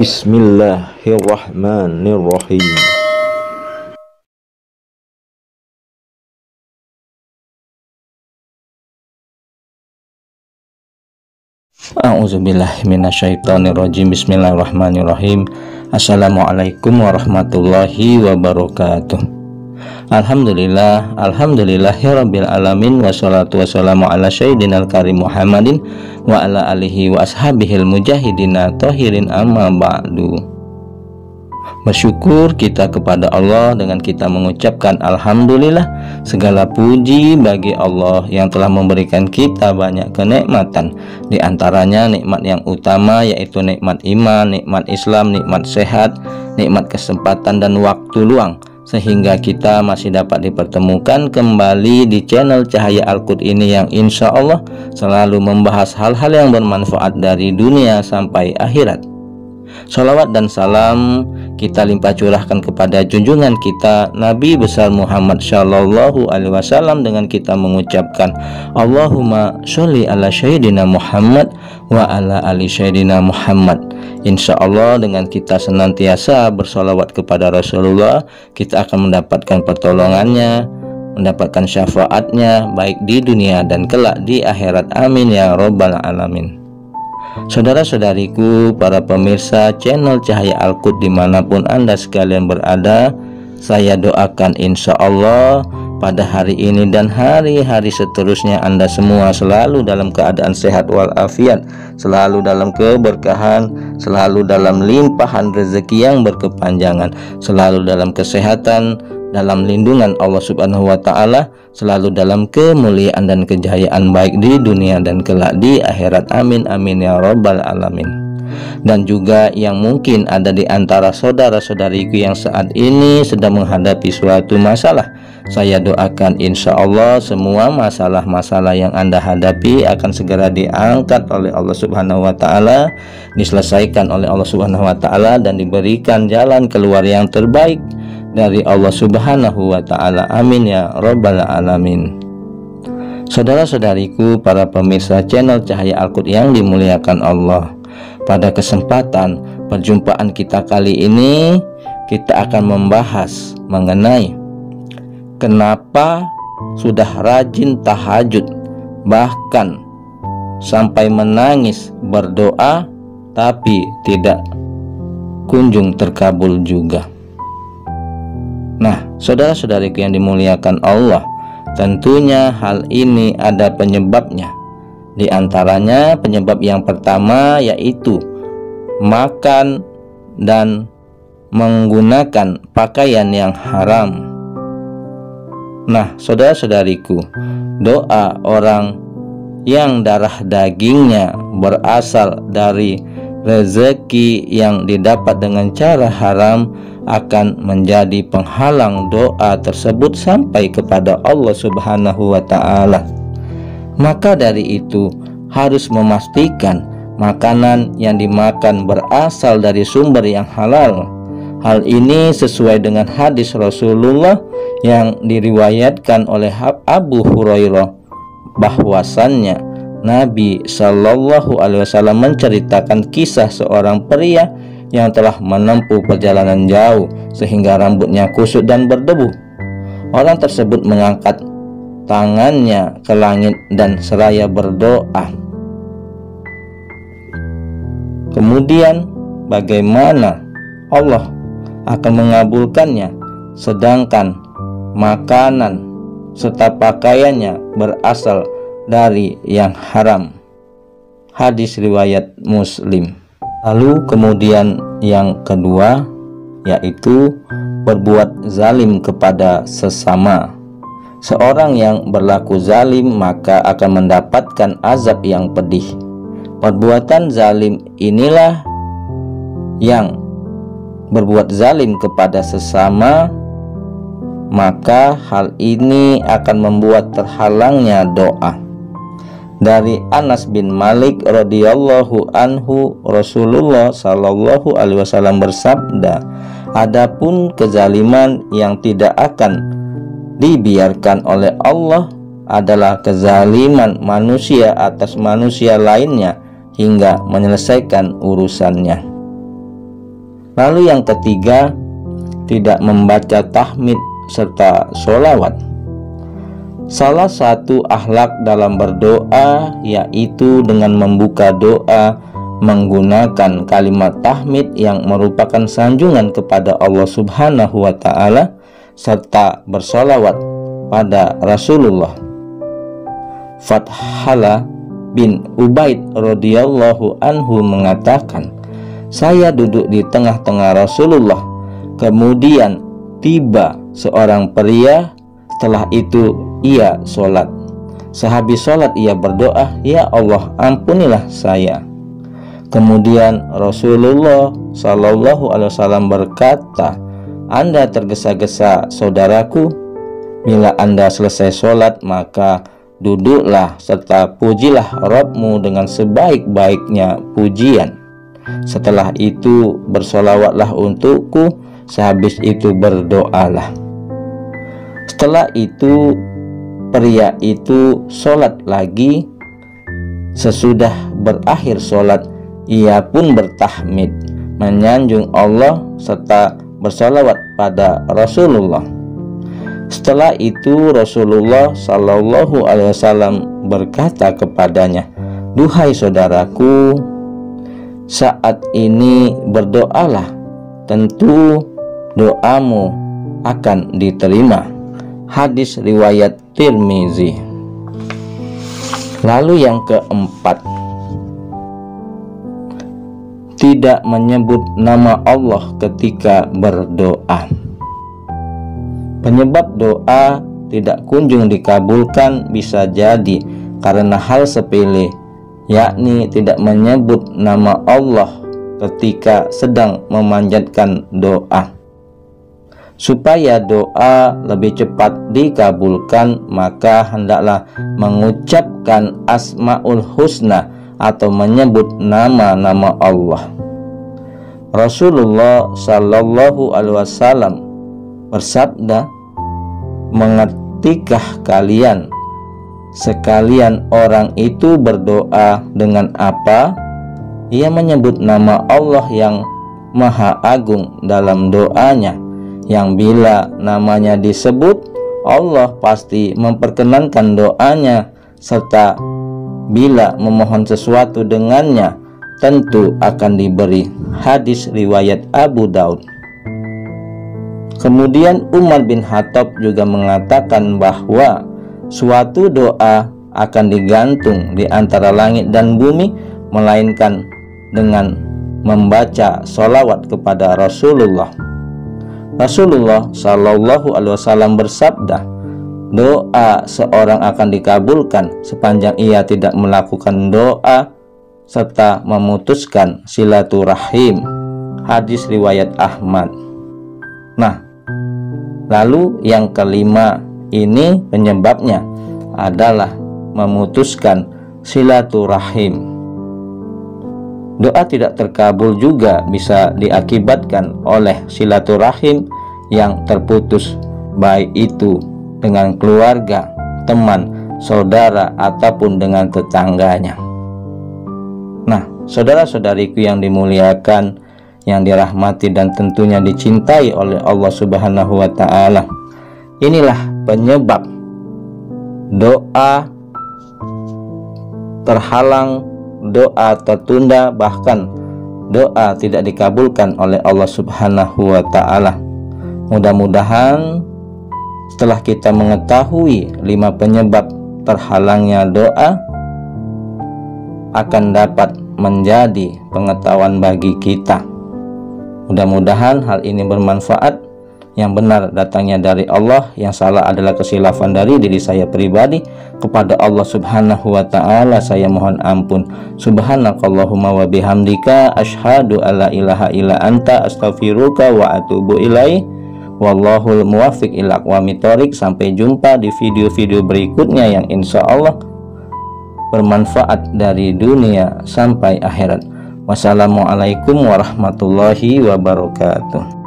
Bismillahirrahmanirrahim. A'udzubillahi minasyaitonirrajim. Bismillahirrahmanirrahim. Assalamualaikum warahmatullahi wabarakatuh. Alhamdulillahirabbil alamin, wassalatu wassalamu ala sayyidinal karim Muhammadin wa ala alihi wa ashabihil mujahidina tahirin, amma ba'du. Bersyukur kita kepada Allah dengan kita mengucapkan alhamdulillah. Segala puji bagi Allah yang telah memberikan kita banyak kenikmatan. Di antaranya nikmat yang utama yaitu nikmat iman, nikmat Islam, nikmat sehat, nikmat kesempatan dan waktu luang, sehingga kita masih dapat dipertemukan kembali di channel Cahaya Al-Qud ini yang insya Allah selalu membahas hal-hal yang bermanfaat dari dunia sampai akhirat. Salawat dan salam kita limpah curahkan kepada junjungan kita Nabi besar Muhammad Shallallahu Alaihi Wasallam dengan kita mengucapkan Allahumma sholli ala sayyidina Muhammad wa ala ali sayyidina Muhammad. Insya Allah dengan kita senantiasa bersalawat kepada Rasulullah, kita akan mendapatkan pertolongannya, mendapatkan syafaatnya baik di dunia dan kelak di akhirat. Amin ya robbal alamin. Saudara-saudariku, para pemirsa channel Cahaya Al-Qud dimanapun Anda sekalian berada, saya doakan insya Allah pada hari ini dan hari-hari seterusnya Anda semua selalu dalam keadaan sehat walafiat, selalu dalam keberkahan, selalu dalam limpahan rezeki yang berkepanjangan, selalu dalam kesehatan, dalam lindungan Allah Subhanahu wa Ta'ala, selalu dalam kemuliaan dan kejayaan baik di dunia dan kelak di akhirat. Amin amin ya robbal alamin. Dan juga yang mungkin ada di antara saudara-saudariku yang saat ini sedang menghadapi suatu masalah, saya doakan insya Allah semua masalah-masalah yang Anda hadapi akan segera diangkat oleh Allah Subhanahu wa Ta'ala, diselesaikan oleh Allah Subhanahu wa Ta'ala, dan diberikan jalan keluar yang terbaik dari Allah Subhanahu wa Ta'ala. Amin ya robbal alamin. Saudara-saudariku, para pemirsa channel Cahaya Al-Qud yang dimuliakan Allah, pada kesempatan perjumpaan kita kali ini kita akan membahas mengenai kenapa sudah rajin tahajud, bahkan sampai menangis berdoa tapi tidak kunjung terkabul juga. Nah, saudara-saudariku yang dimuliakan Allah, tentunya hal ini ada penyebabnya. Di antaranya penyebab yang pertama yaitu makan dan menggunakan pakaian yang haram. Nah, saudara-saudariku, doa orang yang darah dagingnya berasal dari rezeki yang didapat dengan cara haram akan menjadi penghalang doa tersebut sampai kepada Allah Subhanahu wa Ta'ala. Maka dari itu harus memastikan makanan yang dimakan berasal dari sumber yang halal. Hal ini sesuai dengan hadis Rasulullah yang diriwayatkan oleh Abu Hurairah, bahwasannya Nabi Shallallahu Alaihi Wasallam menceritakan kisah seorang pria yang telah menempuh perjalanan jauh sehingga rambutnya kusut dan berdebu. Orang tersebut mengangkat tangannya ke langit dan seraya berdoa. Kemudian bagaimana Allah akan mengabulkannya, sedangkan makanan serta pakaiannya berasal dari yang haram. Hadis riwayat Muslim. Lalu kemudian yang kedua yaitu berbuat zalim kepada sesama. Seorang yang berlaku zalim maka akan mendapatkan azab yang pedih. Perbuatan zalim inilah yang berbuat zalim kepada sesama, maka hal ini akan membuat terhalangnya doa. Dari Anas bin Malik radhiyallahu anhu, Rasulullah sallallahu alaihi wasallam bersabda, adapun kezaliman yang tidak akan dibiarkan oleh Allah adalah kezaliman manusia atas manusia lainnya hingga menyelesaikan urusannya. Lalu yang ketiga, tidak membaca tahmid serta sholawat. Salah satu akhlak dalam berdoa yaitu dengan membuka doa menggunakan kalimat tahmid yang merupakan sanjungan kepada Allah Subhanahu wa Ta'ala serta bersolawat pada Rasulullah. Fathala bin Ubaid radhiyallahu anhu mengatakan, saya duduk di tengah-tengah Rasulullah, kemudian tiba seorang pria, setelah itu ia sholat. Sehabis sholat ia berdoa, ya Allah ampunilah saya. Kemudian Rasulullah Shallallahu Alaihi Wasallam berkata, Anda tergesa-gesa saudaraku, bila Anda selesai sholat maka duduklah serta pujilah Rabbmu dengan sebaik-baiknya pujian. Setelah itu bersolawatlah untukku, sehabis itu berdoalah. Setelah itu pria itu sholat lagi. Sesudah berakhir sholat ia pun bertahmid, menyanjung Allah serta bersolawat pada Rasulullah. Setelah itu Rasulullah Shallallahu Alaihi Wasallam berkata kepadanya, duhai saudaraku, saat ini berdoalah, tentu doamu akan diterima. Hadis riwayat Tirmizi. Lalu yang keempat, tidak menyebut nama Allah ketika berdoa. Penyebab doa tidak kunjung dikabulkan bisa jadi karena hal sepele, yakni tidak menyebut nama Allah ketika sedang memanjatkan doa. Supaya doa lebih cepat dikabulkan, maka hendaklah mengucapkan Asmaul Husna atau menyebut nama-nama Allah. Rasulullah Shallallahu Alaihi Wasallam bersabda, mengertikah kalian sekalian orang itu berdoa dengan apa? Ia menyebut nama Allah yang Maha Agung dalam doanya, yang bila namanya disebut Allah pasti memperkenankan doanya, serta bila memohon sesuatu dengannya tentu akan diberi. Hadis riwayat Abu Daud. Kemudian Umar bin Khattab juga mengatakan bahwa suatu doa akan digantung di antara langit dan bumi, melainkan dengan membaca sholawat kepada Rasulullah. Rasulullah Shallallahu Alaihi Wasallam bersabda, doa seorang akan dikabulkan sepanjang ia tidak melakukan doa serta memutuskan silaturahim. Hadis riwayat Ahmad. Nah, lalu yang kelima ini penyebabnya adalah memutuskan silaturahim. Doa tidak terkabul juga bisa diakibatkan oleh silaturahim yang terputus, baik itu dengan keluarga, teman, saudara, ataupun dengan tetangganya. Nah, saudara-saudariku yang dimuliakan, yang dirahmati dan tentunya dicintai oleh Allah Subhanahu wa Ta'ala, inilah penyebab doa terhalang, doa tertunda, bahkan doa tidak dikabulkan oleh Allah Subhanahu wa Ta'ala. Mudah-mudahan setelah kita mengetahui 5 penyebab terhalangnya doa, akan dapat menjadi pengetahuan bagi kita. Mudah-mudahan hal ini bermanfaat. Yang benar datangnya dari Allah, yang salah adalah kesilafan dari diri saya pribadi. Kepada Allah Subhanahu wa Ta'ala saya mohon ampun. Subhanakallahumma wa bihamdika asyhadu alla ilaha illa anta astaghfiruka wa atubu ilaih. Wallahul muwaffiq ila aqwamit thoriq. Sampai jumpa di video-video berikutnya yang insya Allah bermanfaat dari dunia sampai akhirat. Wassalamualaikum warahmatullahi wabarakatuh.